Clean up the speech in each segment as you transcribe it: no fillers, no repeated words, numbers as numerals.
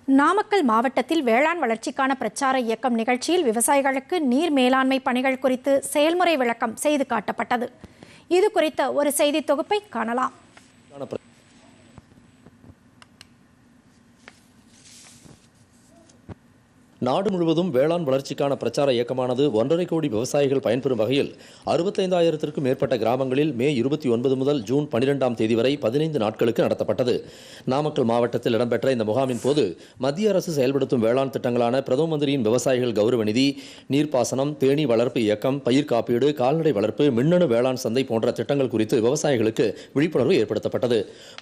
நாமக்கல் மாவட்டத்தில் வேளாண் வளர்ச்சிக்கான பிரச்சார இயக்கம் நிகழ்ச்சியில் விவசாயிகளுக்கு நீர் மேலாண்மை பணிகள் குறித்து செயல்முறை விளக்கம் செய்து காட்டப்பட்டது. இது குறித்த ஒரு செய்தி தொகுப்பை காணலாம். நாடு முழுவதும் வேளாண் வளர்ச்சிக்கான பிரச்சார இயக்கமானது 1.5 கோடி விவசாயிகள் பயன்பெறும் வகையில் 65,000க்கும் மேற்பட்ட கிராமங்களில் மே 29 முதல் ஜூன் 12ஆம் தேதி வரை 15 நாட்களுக்கு நடத்தப்பட்டது. நாமக்கல் மாவட்டத்தில் இடம்பெற்ற இந்த முகாமின் போது மத்திய அரசு செயல்படுத்தும் வேளாண் திட்டங்களான பிரதம மந்திரியின் விவசாயிகள் கௌரவ நிதி, நீர்ப்பாசனம், தேனீ வளர்ப்பு இயக்கம், பயிர் காப்பீடு, கால்நடை வளர்ப்பு, மின்னணு வேளாண் சந்தை போன்ற திட்டங்கள் குறித்து விவசாயிகளுக்கு விழிப்புணர்வு ஏற்படுத்தப்பட்டது.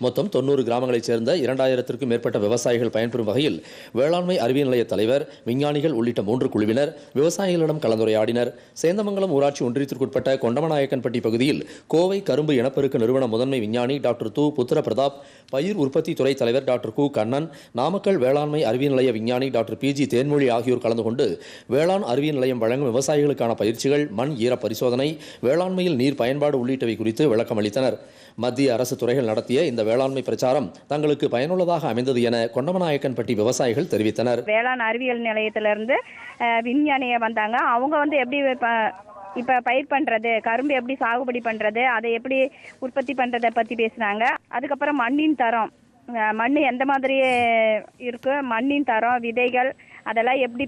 மொத்தம் 90 கிராமங்களைச் சேர்ந்த 2,000க்கும் மேற்பட்ட விவசாயிகள் பயன்பெறும் வகையில் வேளாண்மை அறிவியல் நிலைய தலைவர், விஞ்ஞானிகள் உள்ளிட்ட 3 குழுவினர் விவசாயிகளிடம் கலந்துரையாடினர். சேந்தமங்கலம் ஊராட்சி ஒன்றியத்திற்குட்பட்ட கொண்டமநாயக்கன்பட்டி பகுதியில் கோவை கரும்பு இனப்பெருக்க நிறுவன முதன்மை விஞ்ஞானி டாக்டர் து. புத்திர பிரதாப், பயிர் உற்பத்தி துறை தலைவர் டாக்டர் கு. கண்ணன், நாமக்கல் வேளாண்மை அறிவியல் நிலைய விஞ்ஞானி டாக்டர் பி.ஜி. தேன்மொழி ஆகியோர் கலந்து கொண்டு வேளாண் அறிவியல் நிலையம் வழங்கும் விவசாயிகளுக்கான பயிற்சிகள், மண் ஈர பரிசோதனை, வேளாண்மையில் நீர் பயன்பாடு உள்ளிட்டவை குறித்து விளக்கம் அளித்தனர். மத்திய அரசு துறைகள் நடத்திய இந்த வேளாண்மை பிரச்சாரம் தங்களுக்கு பயனுள்ளதாக அமைந்தது என கொண்டமநாயக்கன்பட்டி விவசாயிகள் தெரிவித்தனர். வேளாண் அறிவியல் நிலையத்திலிருந்து விஞ்ஞானிய வந்தாங்க. அவங்க எப்படி இப்ப பயிர் பண்றது, கரும்பு எப்படி சாகுபடி பண்றது, அதை எப்படி உற்பத்தி பண்றதை பத்தி பேசினாங்க. அதுக்கப்புறம் மண்ணின் தரம், மண் எந்த மாதிரி இருக்கு, மண்ணின் தரம், விதைகள் அதெல்லாம் எப்படி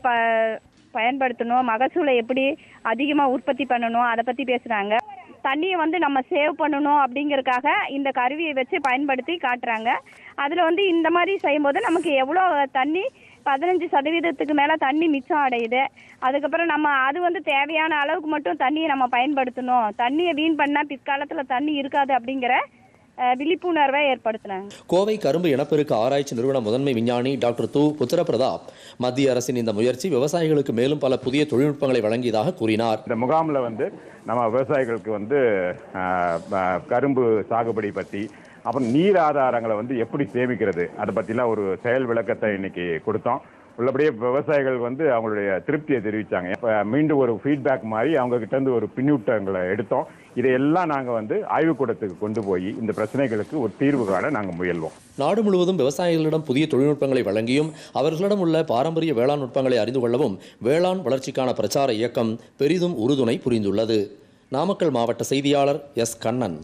பயன்படுத்தணும், மகசூலை எப்படி அதிகமாக உற்பத்தி பண்ணணும், அதை பற்றி பேசுகிறாங்க. தண்ணியை நம்ம சேவ் பண்ணணும் அப்படிங்கிறதுக்காக இந்த கருவியை வச்சு பயன்படுத்தி காட்டுறாங்க. அதில் இந்த மாதிரி செய்யும்போது நமக்கு எவ்வளோ தண்ணி, 15% மேலே தண்ணி மிச்சம் அடையுது. அதுக்கப்புறம் அது தேவையான அளவுக்கு மட்டும் தண்ணியை நம்ம பயன்படுத்தணும், தண்ணியை வீண் பண்ணால் பிற்காலத்தில் தண்ணி இருக்காது அப்படிங்கிற விழிப்புணர்வை ஏற்படுத்தினாங்க. கோவை கரும்பு இனப்பெருக்க ஆராய்ச்சி நிறுவன முதன்மை விஞ்ஞானி டாக்டர் து. புத்திர பிரதாப் மத்திய அரசின் இந்த முயற்சி விவசாயிகளுக்கு மேலும் பல புதிய தொழில்நுட்பங்களை வழங்கியதாக கூறினார். இந்த முகாமில் நம்ம விவசாயிகளுக்கு கரும்பு சாகுபடி பற்றி, அப்புறம் நீர் ஆதாரங்களை எப்படி சேமிக்கிறது அதை பற்றிலாம் ஒரு செயல் விளக்கத்தை இன்னைக்கு கொடுத்தோம். உள்ளபடியே விவசாயிகள் அவங்களுடைய திருப்தியை தெரிவித்தாங்க. இப்போ மீண்டும் ஒரு ஃபீட்பேக் மாதிரி அவங்க கிட்ட இருந்து ஒரு பின்னூட்டங்களை எடுத்தோம். இதையெல்லாம் நாங்கள் ஆய்வுக்கூடத்துக்கு கொண்டு போய் இந்த பிரச்சனைகளுக்கு ஒரு தீர்வு காண நாங்கள் முயல்வோம். நாடு முழுவதும் விவசாயிகளிடம் புதிய தொழில்நுட்பங்களை வழங்கியும் அவர்களிடம் உள்ள பாரம்பரிய வேளாண் நுட்பங்களை அறிந்து கொள்ளவும் வேளாண் வளர்ச்சிக்கான பிரச்சார இயக்கம் பெரிதும் உறுதுணை புரிந்துள்ளது. நாமக்கல் மாவட்ட செய்தியாளர் எஸ். கண்ணன்.